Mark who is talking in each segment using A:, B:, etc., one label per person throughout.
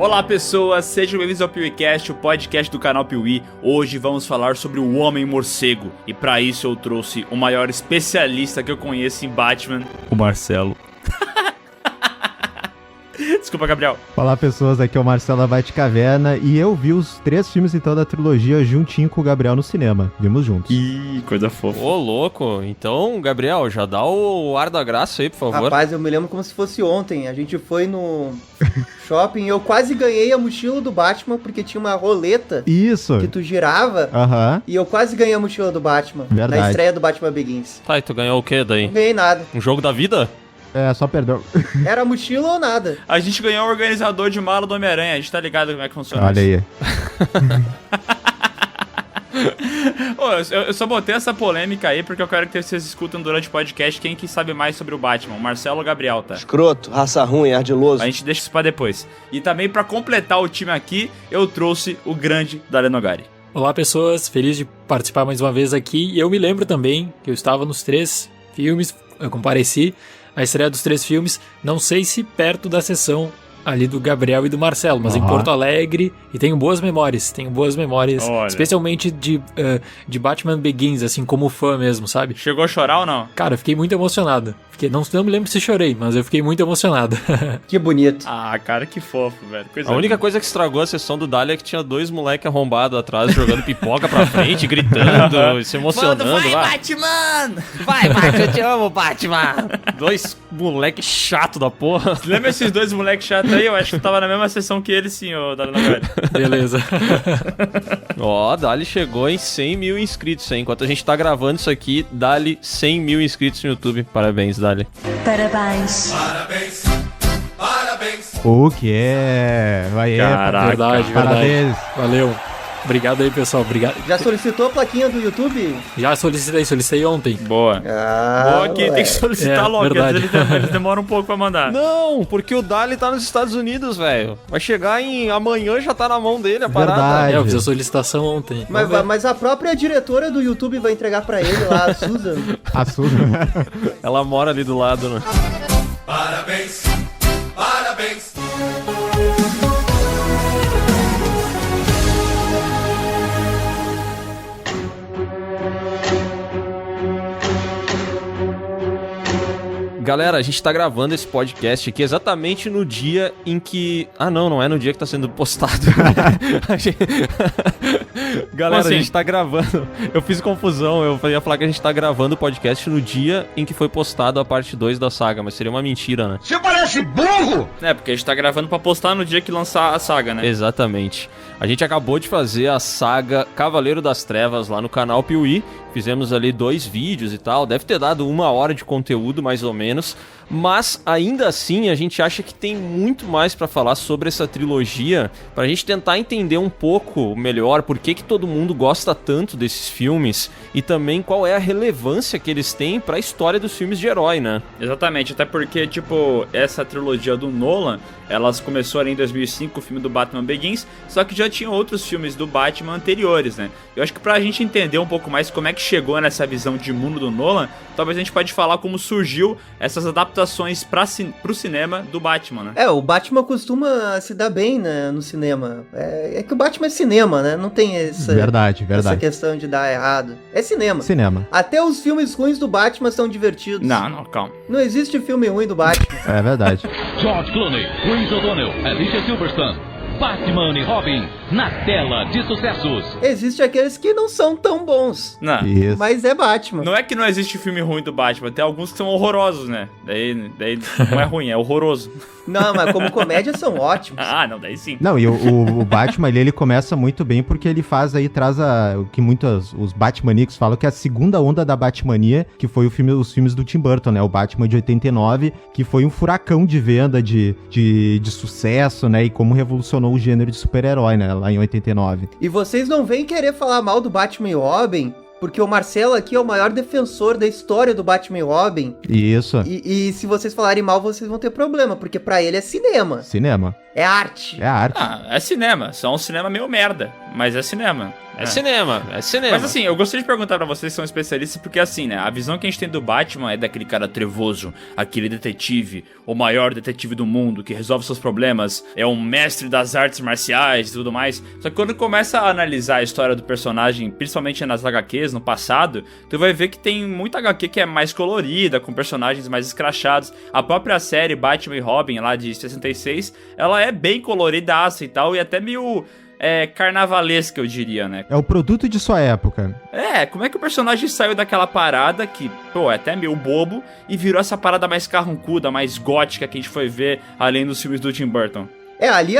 A: Olá pessoas, sejam bem-vindos ao PeeWeeCast, o podcast do canal Piuí. Hoje vamos falar sobre o Homem Morcego e para isso eu trouxe o maior especialista que eu conheço em Batman, o Marcelo. Desculpa, Gabriel.
B: Olá pessoas, aqui é o Marcelo Batcaverna e eu vi os 3 filmes então da trilogia juntinho com o Gabriel no cinema. Vimos juntos.
A: Ih, coisa fofa.
C: Ô, louco. Então, Gabriel, já dá o ar da graça aí, por favor.
D: Rapaz, eu me lembro como se fosse ontem. A gente foi no shopping e eu quase ganhei a mochila do Batman porque tinha uma roleta
B: Isso.
D: que tu girava e eu quase ganhei a mochila do Batman.
B: Verdade.
D: Na estreia do Batman Begins.
C: Tá, e tu ganhou o quê daí?
D: Não ganhei nada.
C: Um jogo da vida?
B: É, só perdão.
D: Era mochila ou nada.
A: A gente ganhou o organizador de mala do Homem-Aranha, a gente tá ligado como é que funciona
B: Olha aí.
A: Ô, eu só botei essa polêmica aí porque eu quero que vocês escutem durante o podcast quem que sabe mais sobre o Batman, o Marcelo ou o Gabriel, tá?
E: Escroto, raça ruim, ardiloso.
A: A gente deixa isso pra depois. E também pra completar o time aqui, eu trouxe o grande Dario Nogari.
F: Olá pessoas, feliz de participar mais uma vez aqui. E eu me lembro também que eu estava nos 3 filmes, eu compareci a estreia dos 3 filmes, não sei se perto da sessão ali do Gabriel e do Marcelo, mas em Porto Alegre, e tenho boas memórias,
A: Olha.
F: Especialmente de Batman Begins, assim, como fã mesmo, sabe?
A: Chegou a chorar ou não?
F: Cara, eu fiquei muito emocionado. Não me lembro se chorei, mas eu fiquei muito emocionado.
D: Que bonito.
A: Ah, cara, que fofo, velho. Coisa
C: A única coisa que estragou a sessão do Dali é que tinha 2 moleque arrombados atrás, jogando pipoca pra frente, gritando, se emocionando.
A: Vai,
C: lá.
A: Batman!
C: Vai, Batman, eu te amo, Batman! 2 moleque chato da porra.
A: Lembra esses 2 moleques chatos aí? Eu acho que eu tava na mesma sessão que eles, sim, ô Dario Nogari.
F: Beleza.
C: Ó, Dali chegou em 100 mil inscritos, hein? Enquanto a gente tá gravando isso aqui, Dali 100 mil inscritos no YouTube. Parabéns, Dali.
G: Parabéns.
B: O que é? Vai
A: Caraca.
F: Verdade.
B: Parabéns.
F: Valeu. Obrigado aí, pessoal. Obrigado.
D: Já solicitou a plaquinha do YouTube?
F: Já solicitei ontem.
A: Boa. Boa que tem que solicitar logo, porque às vezes eles demoram um pouco pra mandar.
C: Não, porque o Dali tá nos Estados Unidos, velho. Vai chegar em amanhã, já tá na mão dele a parada.
B: Verdade.
F: Eu fiz a solicitação ontem.
D: Mas a própria diretora do YouTube vai entregar pra ele lá, a Susan.
B: A Susan.
C: Ela mora ali do lado, né?
H: Parabéns, parabéns.
C: Galera, a gente tá gravando esse podcast aqui exatamente no dia em que... Ah, não é no dia que tá sendo postado. Galera,
A: Como assim?
C: a gente tá gravando... Eu fiz confusão, eu ia falar que a gente tá gravando o podcast no dia em que foi postado a parte 2 da saga, mas seria uma mentira, né?
H: Você parece burro!
A: É, porque a gente tá gravando pra postar no dia que lançar a saga, né?
C: Exatamente. A gente acabou de fazer a saga Cavaleiro das Trevas lá no canal Piuí. Fizemos ali 2 vídeos e tal. Deve ter dado 1 hora de conteúdo, mais ou menos. Mas, ainda assim, a gente acha que tem muito mais pra falar sobre essa trilogia, pra gente tentar entender um pouco melhor por que todo mundo gosta tanto desses filmes e também qual é a relevância que eles têm pra história dos filmes de herói, né?
A: Exatamente, até porque, tipo, essa trilogia do Nolan, elas começou ali em 2005, o filme do Batman Begins, só que já tinha outros filmes do Batman anteriores, né? Eu acho que pra gente entender um pouco mais como é que chegou nessa visão de mundo do Nolan, talvez a gente pode falar como surgiu essas adaptações pro cinema do Batman, né?
D: É, o Batman costuma se dar bem, né, no cinema. É que o Batman é cinema, né? Não tem
B: Verdade.
D: essa questão de dar errado. É cinema.
B: Cinema.
D: Até os filmes ruins do Batman são divertidos.
A: Não, calma.
D: Não existe filme ruim do Batman.
B: É verdade.
I: George Clooney, Chris O'Donnell, Alicia Silverstone, Batman e Robin na tela de sucessos.
D: Existe aqueles que não são tão bons.
A: Não.
B: Isso.
D: Mas é Batman.
A: Não é que não existe filme ruim do Batman, tem alguns que são horrorosos, né? Daí não é ruim, é horroroso.
D: Não, mas como comédia são ótimos.
A: Ah, não, daí sim.
B: Não, e o Batman ele começa muito bem porque ele traz o que os Batmaníacos falam que é a segunda onda da Batmania, que foi os filmes do Tim Burton, né? O Batman de 89, que foi um furacão de venda de sucesso, né? E como revolucionou o gênero de super-herói, né? Lá em 89.
D: E vocês não vêm querer falar mal do Batman e Robin, porque o Marcelo aqui é o maior defensor da história do Batman e Robin.
B: Isso.
D: E se vocês falarem mal, vocês vão ter problema, porque pra ele é cinema.
B: Cinema.
D: É arte.
B: É arte.
A: Ah, é cinema, só um cinema meio merda. Mas é cinema.
C: É cinema.
A: Mas assim, eu gostaria de perguntar pra vocês que são especialistas, porque assim, né, a visão que a gente tem do Batman é daquele cara trevoso, aquele detetive, o maior detetive do mundo, que resolve seus problemas, é um mestre das artes marciais e tudo mais. Só que quando começa a analisar a história do personagem, principalmente nas HQs, no passado, tu vai ver que tem muita HQ que é mais colorida, com personagens mais escrachados. A própria série Batman e Robin, lá de 66, ela é bem coloridaça e tal, e até meio... carnavalesca, eu diria, né?
B: É o produto de sua época.
A: Como é que o personagem saiu daquela parada que, pô, é até meio bobo e virou essa parada mais carrancuda, mais gótica que a gente foi ver além dos filmes do Tim Burton?
D: Ali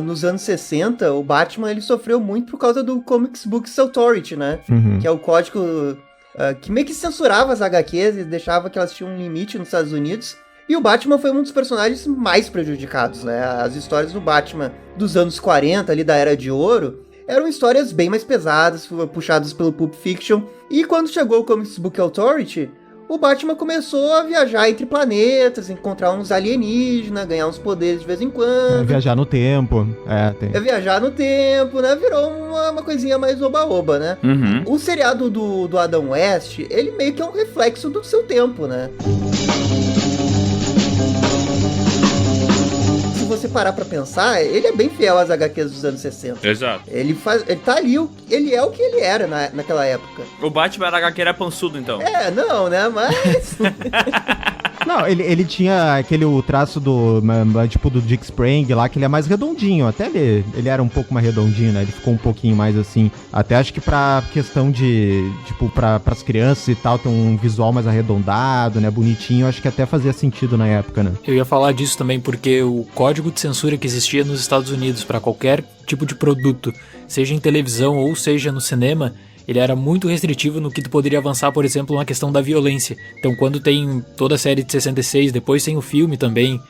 D: nos anos 60, o Batman ele sofreu muito por causa do Comics Books Authority, né?
B: Uhum.
D: Que é o código que meio que censurava as HQs e deixava que elas tinham um limite nos Estados Unidos. E o Batman foi um dos personagens mais prejudicados, né? As histórias do Batman dos anos 40, ali da Era de Ouro, eram histórias bem mais pesadas, puxadas pelo Pulp Fiction. E quando chegou o Comics Book Authority, o Batman começou a viajar entre planetas, encontrar uns alienígenas, ganhar uns poderes de vez em quando.
B: Viajar no tempo.
D: Viajar no tempo, né? Virou uma coisinha mais oba-oba, né?
A: Uhum.
D: O seriado do Adam West, ele meio que é um reflexo do seu tempo, né? Se você parar pra pensar, ele é bem fiel às HQs dos anos 60.
A: Exato.
D: Ele tá ali, ele é o que ele era naquela época.
A: O Batman era HQ era pançudo, então.
D: Não, né? Mas...
B: Não, ele tinha o traço do Dick Sprang lá, que ele é mais redondinho. Até ele era um pouco mais redondinho, né? Ele ficou um pouquinho mais assim. Até acho que pra questão de, pras crianças e tal, ter um visual mais arredondado, né? Bonitinho, acho que até fazia sentido na época, né?
F: Eu ia falar disso também porque o código de censura que existia nos Estados Unidos para qualquer tipo de produto, seja em televisão ou seja no cinema, ele era muito restritivo no que tu poderia avançar, por exemplo, na questão da violência. Então, quando tem toda a série de 66, depois tem o filme também,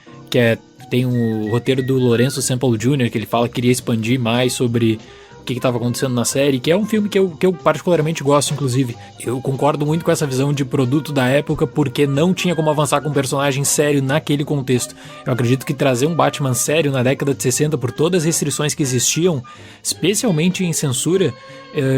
F: tem o roteiro do Lourenço Semple Jr., que ele fala que queria expandir mais sobre o que estava acontecendo na série, que é um filme que eu particularmente gosto, inclusive. Eu concordo muito com essa visão de produto da época, porque não tinha como avançar com um personagem sério naquele contexto. Eu acredito que trazer um Batman sério na década de 60, por todas as restrições que existiam, especialmente em censura,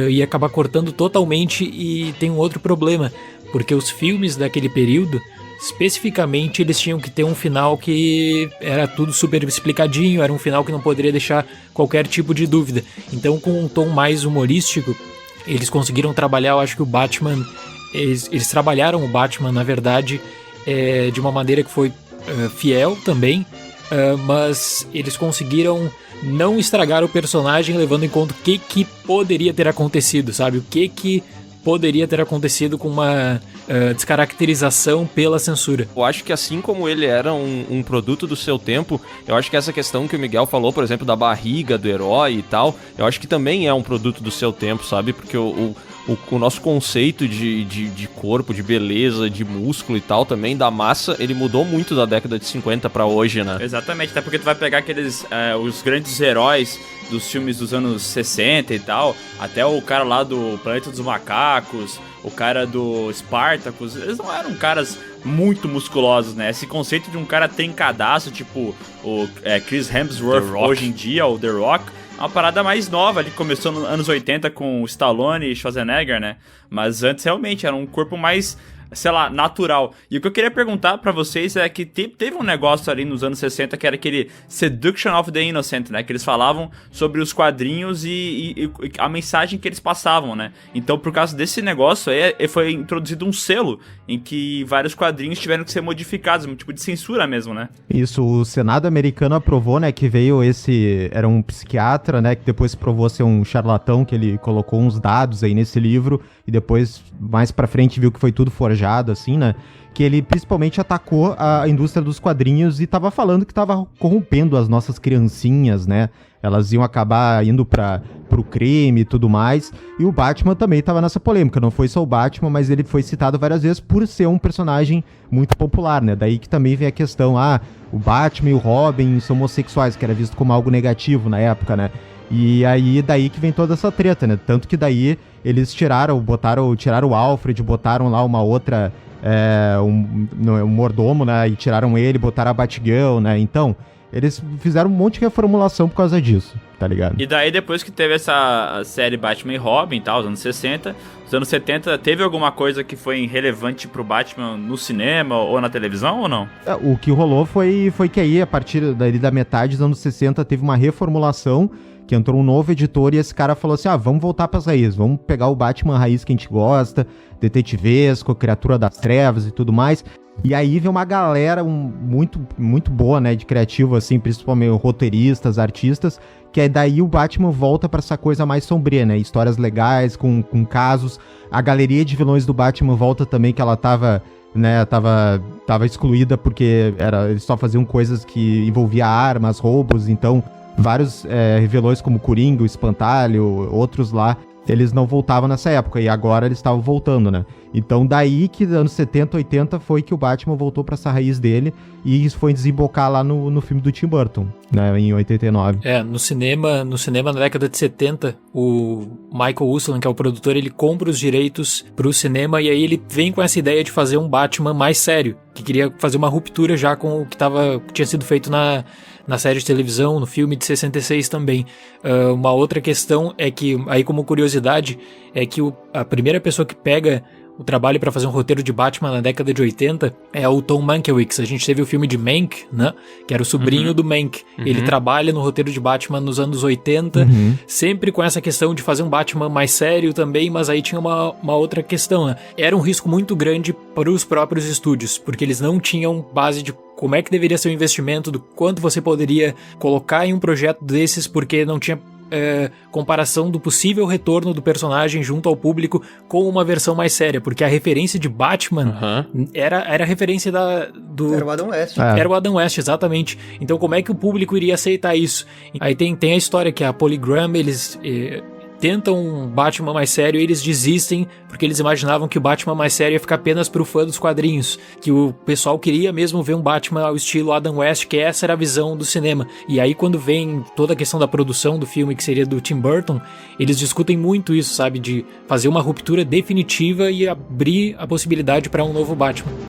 F: ia acabar cortando totalmente. E tem um outro problema, porque os filmes daquele período, especificamente, eles tinham que ter um final que era tudo super explicadinho, era um final que não poderia deixar qualquer tipo de dúvida. Então, com um tom mais humorístico, eles conseguiram trabalhar, eu acho que o Batman... Eles trabalharam o Batman, na verdade, de uma maneira que foi fiel também, mas eles conseguiram não estragar o personagem, levando em conta o que poderia ter acontecido, sabe? O que poderia ter acontecido com uma descaracterização pela censura.
C: Eu acho que assim como ele era um produto do seu tempo, eu acho que essa questão que o Miguel falou, por exemplo, da barriga do herói e tal, eu acho que também é um produto do seu tempo, sabe? Porque o nosso conceito de corpo, de beleza, de músculo e tal, também, da massa, ele mudou muito da década de 50 pra hoje, né?
A: Exatamente, até porque tu vai pegar os grandes heróis dos filmes dos anos 60 e tal, até o cara lá do Planeta dos Macacos, o cara do Spartacus, eles não eram caras muito musculosos, né? Esse conceito de um cara trincadaço, tipo o Chris Hemsworth hoje em dia, o The Rock, uma parada mais nova, ali começou nos anos 80 com Stallone e Schwarzenegger, né? Mas antes realmente era um corpo mais, sei lá, natural. E o que eu queria perguntar pra vocês é que teve um negócio ali nos anos 60 que era aquele Seduction of the Innocent, né? Que eles falavam sobre os quadrinhos e a mensagem que eles passavam, né? Então, por causa desse negócio aí, foi introduzido um selo em que vários quadrinhos tiveram que ser modificados, um tipo de censura mesmo, né?
B: Isso, o Senado americano aprovou, né, que veio era um psiquiatra, né, que depois provou ser um charlatão, que ele colocou uns dados aí nesse livro, e depois, mais pra frente, viu que foi tudo forjado, assim, né, que ele principalmente atacou a indústria dos quadrinhos e tava falando que tava corrompendo as nossas criancinhas, né, elas iam acabar indo pro crime e tudo mais, e o Batman também tava nessa polêmica, não foi só o Batman, mas ele foi citado várias vezes por ser um personagem muito popular, né, daí que também vem a questão, o Batman e o Robin são homossexuais, que era visto como algo negativo na época, né, e aí daí que vem toda essa treta, né, tanto que daí eles tiraram o Alfred, botaram lá uma outra, um mordomo, né, e tiraram ele, botaram a Batgirl, né, então... Eles fizeram um monte de reformulação por causa disso, tá ligado?
A: E daí, depois que teve essa série Batman e Robin e tal, os anos 60, os anos 70, teve alguma coisa que foi relevante pro Batman no cinema ou na televisão ou não?
B: O que rolou foi que aí, a partir da metade dos anos 60, teve uma reformulação, que entrou um novo editor e esse cara falou assim, vamos voltar pras raízes, vamos pegar o Batman raiz que a gente gosta, detetivesco, criatura das trevas e tudo mais. E aí veio uma galera muito, muito boa, né, de criativo, assim, principalmente roteiristas, artistas, que aí daí o Batman volta pra essa coisa mais sombria, né, histórias legais, com casos. A galeria de vilões do Batman volta também, que ela tava excluída porque eles só faziam coisas que envolvia armas, roubos, então vários vilões como Coringa, o Espantalho, outros lá, eles não voltavam nessa época, e agora eles estavam voltando, né? Então daí que anos 70, 80 foi que o Batman voltou pra essa raiz dele, e isso foi desembocar lá no filme do Tim Burton, né, em 89.
F: No cinema na década de 70, o Michael Uslan, que é o produtor, ele compra os direitos pro cinema, e aí ele vem com essa ideia de fazer um Batman mais sério, que queria fazer uma ruptura já com o que tinha sido feito na série de televisão, no filme de 66 também. Uma outra questão é que, aí como curiosidade, é que a primeira pessoa que pega o trabalho para fazer um roteiro de Batman na década de 80 é o Tom Mankiewicz. A gente teve o filme de Mank, né? Que era o sobrinho do Mank. Ele trabalha no roteiro de Batman nos anos 80, sempre com essa questão de fazer um Batman mais sério também, mas aí tinha uma outra questão, né? Era um risco muito grande para os próprios estúdios, porque eles não tinham base de como é que deveria ser o investimento, do quanto você poderia colocar em um projeto desses, porque não tinha comparação do possível retorno do personagem junto ao público com uma versão mais séria, porque a referência de Batman era a referência do...
D: Era o Adam West.
F: Era o Adam West, exatamente. Então como é que o público iria aceitar isso? Aí tem a história que a Polygram, eles... tentam um Batman mais sério e eles desistem porque eles imaginavam que o Batman mais sério ia ficar apenas pro fã dos quadrinhos, que o pessoal queria mesmo ver um Batman ao estilo Adam West, que essa era a visão do cinema. E aí quando vem toda a questão da produção do filme, que seria do Tim Burton, eles discutem muito isso, sabe, de fazer uma ruptura definitiva e abrir a possibilidade para um novo Batman.